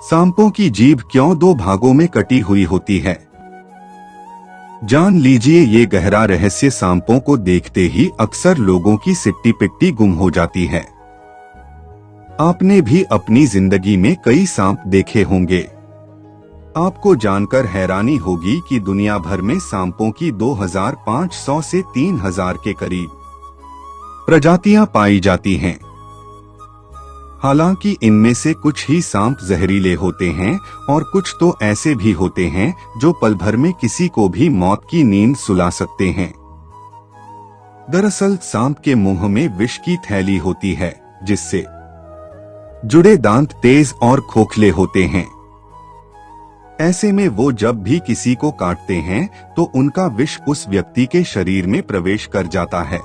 सांपों की जीभ क्यों दो भागों में कटी हुई होती है? जान लीजिए ये गहरा रहस्य। सांपों को देखते ही अक्सर लोगों की सिट्टी पिट्टी गुम हो जाती है। आपने भी अपनी जिंदगी में कई सांप देखे होंगे। आपको जानकर हैरानी होगी कि दुनिया भर में सांपों की 2500 से 3000 के करीब प्रजातियां पाई जाती हैं। हालांकि इनमें से कुछ ही सांप जहरीले होते हैं और कुछ तो ऐसे भी होते हैं जो पल भर में किसी को भी मौत की नींद सुला सकते हैं। दरअसल सांप के मुंह में विष की थैली होती है, जिससे जुड़े दांत तेज और खोखले होते हैं। ऐसे में वो जब भी किसी को काटते हैं तो उनका विष उस व्यक्ति के शरीर में प्रवेश कर जाता है।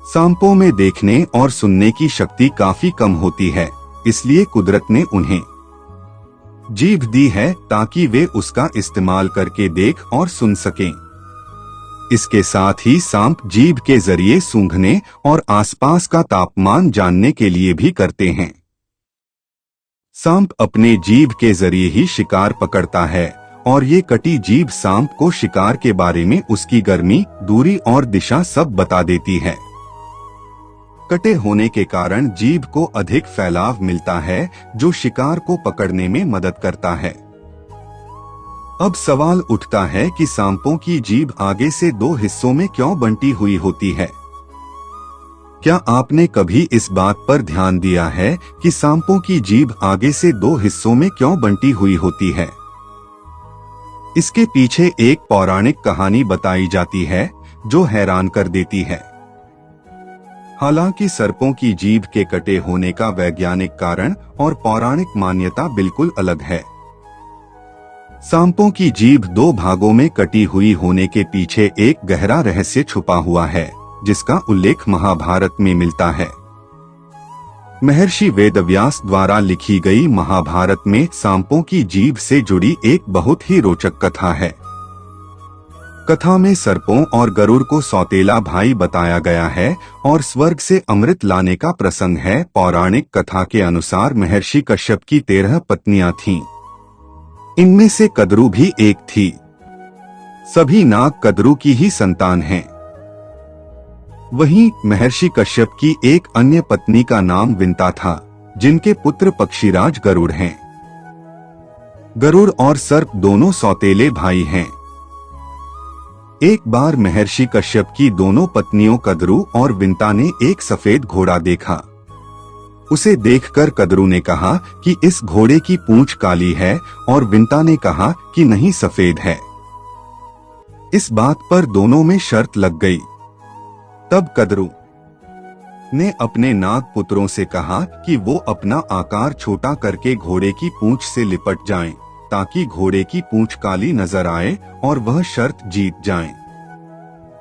सांपों में देखने और सुनने की शक्ति काफी कम होती है, इसलिए कुदरत ने उन्हें जीभ दी है ताकि वे उसका इस्तेमाल करके देख और सुन सकें। इसके साथ ही सांप जीभ के जरिए सूंघने और आसपास का तापमान जानने के लिए भी करते हैं। सांप अपने जीभ के जरिए ही शिकार पकड़ता है और ये कटी जीभ सांप को शिकार के बारे में उसकी गर्मी, दूरी और दिशा सब बता देती है। कटे होने के कारण जीभ को अधिक फैलाव मिलता है, जो शिकार को पकड़ने में मदद करता है। अब सवाल उठता है कि सांपों की जीभ आगे से दो हिस्सों में क्यों बंटी हुई होती है? क्या आपने कभी इस बात पर ध्यान दिया है कि सांपों की जीभ आगे से दो हिस्सों में क्यों बंटी हुई होती है? इसके पीछे एक पौराणिक कहानी बताई जाती है जो हैरान कर देती है। हालांकि सर्पों की जीभ के कटे होने का वैज्ञानिक कारण और पौराणिक मान्यता बिल्कुल अलग है। सांपों की जीभ दो भागों में कटी हुई होने के पीछे एक गहरा रहस्य छुपा हुआ है, जिसका उल्लेख महाभारत में मिलता है। महर्षि वेदव्यास द्वारा लिखी गई महाभारत में सांपों की जीभ से जुड़ी एक बहुत ही रोचक कथा है। कथा में सर्पों और गरुड़ को सौतेला भाई बताया गया है और स्वर्ग से अमृत लाने का प्रसंग है। पौराणिक कथा के अनुसार महर्षि कश्यप की 13 पत्नियां थीं। इनमें से कद्रू भी एक थी। सभी नाग कद्रू की ही संतान हैं। वहीं महर्षि कश्यप की एक अन्य पत्नी का नाम विंता था, जिनके पुत्र पक्षीराज गरुड़ हैं। गरुड़ और सर्प दोनों सौतेले भाई हैं। एक बार महर्षि कश्यप की दोनों पत्नियों कद्रू और विंता ने एक सफेद घोड़ा देखा। उसे देखकर कद्रू ने कहा कि इस घोड़े की पूंछ काली है और विंता ने कहा कि नहीं, सफेद है। इस बात पर दोनों में शर्त लग गई। तब कद्रू ने अपने नाग पुत्रों से कहा कि वो अपना आकार छोटा करके घोड़े की पूंछ से लिपट जाएं, ताकि घोड़े की पूंछ काली नजर आए और वह शर्त जीत जाएं।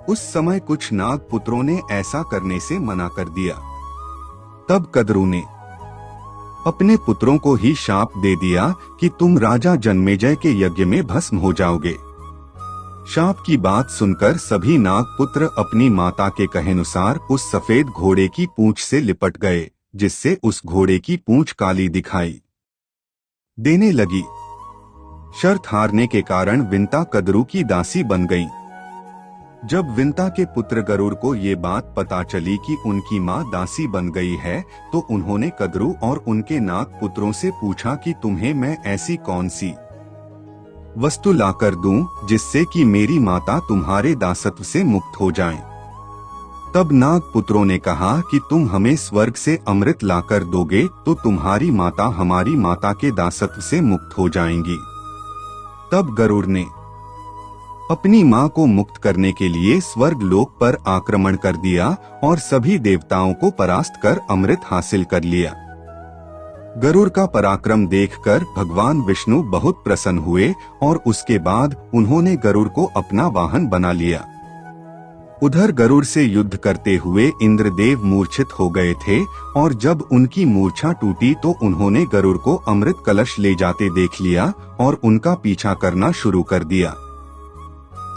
उस समय कुछ नाग पुत्रों ने ऐसा करने से मना कर दिया। तब कद्रू ने अपने पुत्रों को ही शाप दे दिया कि तुम राजा जन्मेजय के यज्ञ में भस्म हो जाओगे। शाप की बात सुनकर सभी नाग पुत्र अपनी माता के कहेनुसार उस सफेद घोड़े की पूंछ से लिपट गए, जिससे उस घोड़े की पूंछ काली दिखाई देने लगी। शर्त हारने के कारण विंता कद्रू की दासी बन गईं। जब विंता के पुत्र गरुड़ को ये बात पता चली कि उनकी मां दासी बन गई है, तो उन्होंने कद्रू और उनके नाग पुत्रों से पूछा कि तुम्हें मैं ऐसी कौन सी वस्तु लाकर दूं जिससे कि मेरी माता तुम्हारे दासत्व से मुक्त हो जाएं। तब नाग पुत्रों ने कहा कि तुम हमें स्वर्ग से अमृत लाकर दोगे तो तुम्हारी माता हमारी माता के दासत्व से मुक्त हो जाएंगी। तब गरुड़ ने अपनी मां को मुक्त करने के लिए स्वर्ग लोक पर आक्रमण कर दिया और सभी देवताओं को परास्त कर अमृत हासिल कर लिया। गरुड़ का पराक्रम देखकर भगवान विष्णु बहुत प्रसन्न हुए और उसके बाद उन्होंने गरुड़ को अपना वाहन बना लिया। उधर गरुड़ से युद्ध करते हुए इंद्रदेव मूर्छित हो गए थे और जब उनकी मूर्छा टूटी तो उन्होंने गरुड़ को अमृत कलश ले जाते देख लिया और उनका पीछा करना शुरू कर दिया।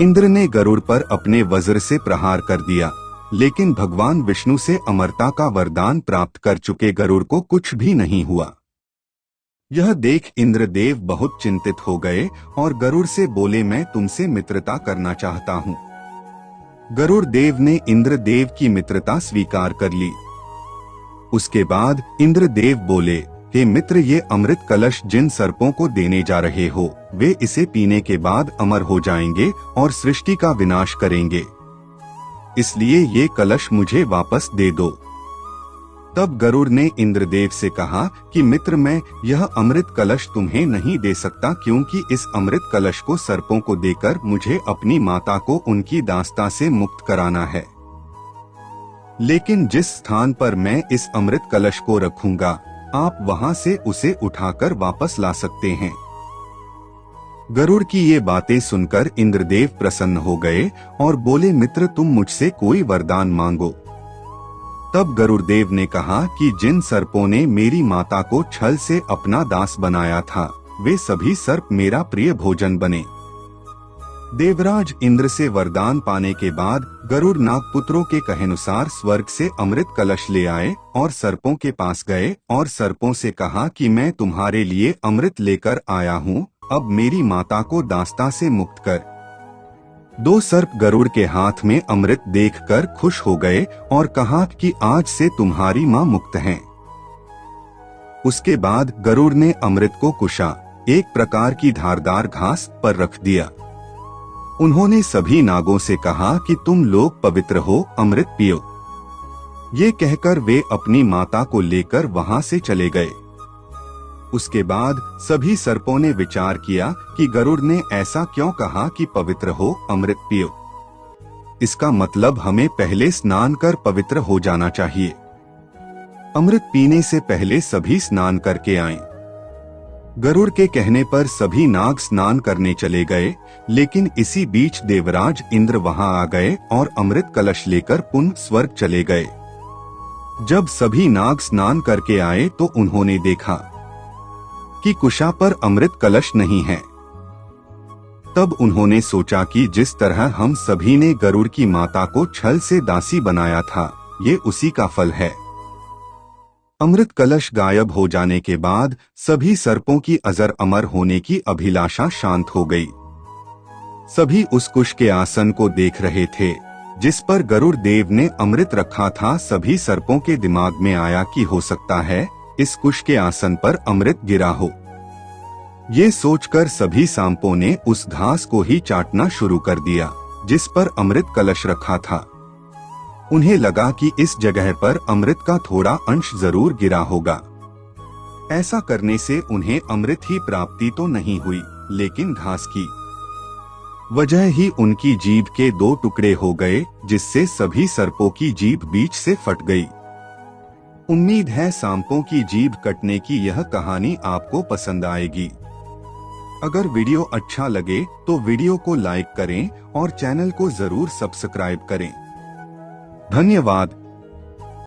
इंद्र ने गरुड़ पर अपने वज्र से प्रहार कर दिया, लेकिन भगवान विष्णु से अमरता का वरदान प्राप्त कर चुके गरुड़ को कुछ भी नहीं हुआ। यह देख इंद्रदेव बहुत चिंतित हो गए और गरुड़ से बोले, मैं तुमसे मित्रता करना चाहता हूँ। गरुड़ देव ने इंद्रदेव की मित्रता स्वीकार कर ली। उसके बाद इंद्रदेव बोले, हे मित्र, ये अमृत कलश जिन सर्पों को देने जा रहे हो, वे इसे पीने के बाद अमर हो जाएंगे और सृष्टि का विनाश करेंगे। इसलिए ये कलश मुझे वापस दे दो। तब गरुड़ ने इंद्रदेव से कहा कि मित्र, मैं यह अमृत कलश तुम्हें नहीं दे सकता, क्योंकि इस अमृत कलश को सर्पों को देकर मुझे अपनी माता को उनकी दास्ता से मुक्त कराना है। लेकिन जिस स्थान पर मैं इस अमृत कलश को रखूंगा, आप वहां से उसे उठाकर वापस ला सकते हैं। गरुड़ की ये बातें सुनकर इंद्रदेव प्रसन्न हो गए और बोले, मित्र, तुम मुझसे कोई वरदान मांगो। तब गरुड़देव ने कहा कि जिन सर्पों ने मेरी माता को छल से अपना दास बनाया था, वे सभी सर्प मेरा प्रिय भोजन बने। देवराज इंद्र से वरदान पाने के बाद गरुड़ नागपुत्रों के कहेनुसार स्वर्ग से अमृत कलश ले आए और सर्पों के पास गए और सर्पों से कहा कि मैं तुम्हारे लिए अमृत लेकर आया हूँ, अब मेरी माता को दास्ता से मुक्त कर। दो सर्प गरुड़ के हाथ में अमृत देखकर खुश हो गए और कहा कि आज से तुम्हारी माँ मुक्त हैं। उसके बाद गरुड़ ने अमृत को कुशा, एक प्रकार की धारदार घास, पर रख दिया। उन्होंने सभी नागों से कहा कि तुम लोग पवित्र हो, अमृत पियो। ये कहकर वे अपनी माता को लेकर वहां से चले गए। उसके बाद सभी सर्पों ने विचार किया कि गरुड़ ने ऐसा क्यों कहा कि पवित्र हो, अमृत पियो। इसका मतलब हमें पहले स्नान कर पवित्र हो जाना चाहिए। अमृत पीने से पहले सभी स्नान करके आएं। गरुड़ के कहने पर सभी नाग स्नान करने चले गए, लेकिन इसी बीच देवराज इंद्र वहां आ गए और अमृत कलश लेकर पुनः स्वर्ग चले गए। जब सभी नाग स्नान करके आए तो उन्होंने देखा कि कुशा पर अमृत कलश नहीं है। तब उन्होंने सोचा कि जिस तरह हम सभी ने गरुड़ की माता को छल से दासी बनाया था, ये उसी का फल है। अमृत कलश गायब हो जाने के बाद सभी सर्पों की अजर अमर होने की अभिलाषा शांत हो गई। सभी उस कुश के आसन को देख रहे थे जिस पर गरुड़ देव ने अमृत रखा था। सभी सर्पों के दिमाग में आया कि हो सकता है इस कुश के आसन पर अमृत गिरा हो। ये सोचकर सभी सांपों ने उस घास को ही चाटना शुरू कर दिया जिस पर अमृत कलश रखा था। उन्हें लगा कि इस जगह पर अमृत का थोड़ा अंश जरूर गिरा होगा। ऐसा करने से उन्हें अमृत ही प्राप्ति तो नहीं हुई, लेकिन घास की वजह ही उनकी जीभ के 2 टुकड़े हो गए, जिससे सभी सर्पों की जीभ बीच से फट गई। उम्मीद है सांपों की जीभ कटने की यह कहानी आपको पसंद आएगी। अगर वीडियो अच्छा लगे तो वीडियो को लाइक करें और चैनल को जरूर सब्सक्राइब करें। धन्यवाद।